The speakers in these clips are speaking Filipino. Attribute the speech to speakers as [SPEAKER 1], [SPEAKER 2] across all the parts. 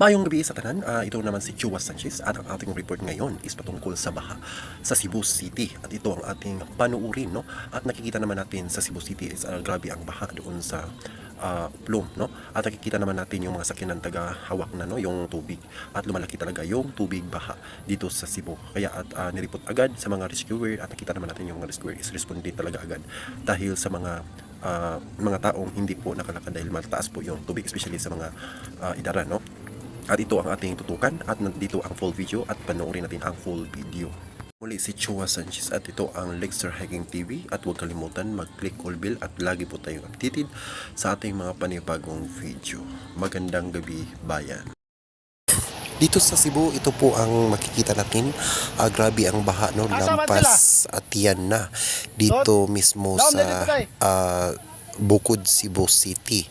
[SPEAKER 1] Mayong gabi sa tanan, ito naman si Chua Sanchez at ang ating report ngayon is patungkol sa baha sa Cebu City at ito ang ating panuurin, no? At nakikita naman natin sa Cebu City is grabe ang baha doon sa Plum, no? At nakikita naman natin yung mga sakyanan taga-hawak na, no, yung tubig at lumalaki talaga yung tubig baha dito sa Cebu. Kaya at nireport agad sa mga rescuer at nakita naman natin yung mga rescuer is responde talaga agad dahil sa mga taong hindi po nakalakad dahil mataas po yung tubig, especially sa mga idaran, no? At ito ang ating tutukan at nandito ang full video at panoorin natin ang full video. Muli si Chua Sanchez at ito ang Lexer Hiking TV at huwag kalimutan mag-click all bell at lagi po tayong updated sa ating mga panibagong video. Magandang gabi bayan. Dito sa Cebu, ito po ang makikita natin. Grabe ang baha, no? Lampas at yan na. Dito mismo sa Bukod Cebu City.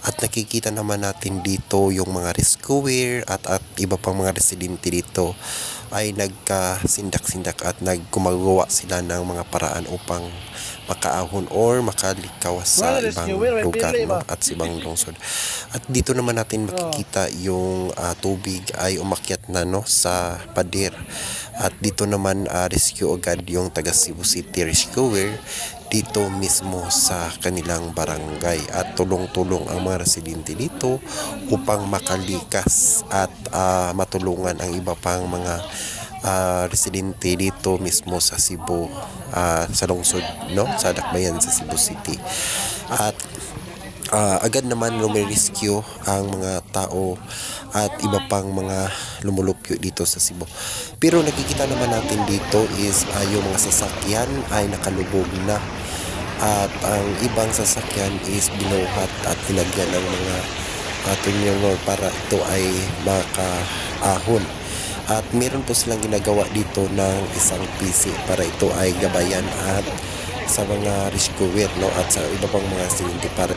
[SPEAKER 1] At nakikita naman natin dito yung mga rescuer at iba pang mga residente dito ay nagkasindak-sindak at nagkumagawa sila ng mga paraan upang makaahon or makalikaw sa ibang lugar, no? At sa ibang lungsod. At dito naman natin makikita yung tubig ay umakyat na, no, sa pader. At dito naman rescue agad yung taga Cebu City rescuer dito mismo sa kanilang barangay at tulong-tulong ang mga residente dito upang makalikas at matulungan ang iba pang mga residente dito mismo sa Cebu, sa lungsod, no, sa Dakbayan sa Cebu City. At agad naman lumirescue ang mga tao at iba pang mga lumulupyo dito sa Cebu. Pero nakikita naman natin dito is yung mga sasakyan ay nakalubog na at ang ibang sasakyan is binuhat at tinagyan ng mga tunyonor para ito ay makaahon. At meron po silang ginagawa dito ng isang PC para ito ay gabayan at sa mga rescuer, no, at sa iba pang mga residente para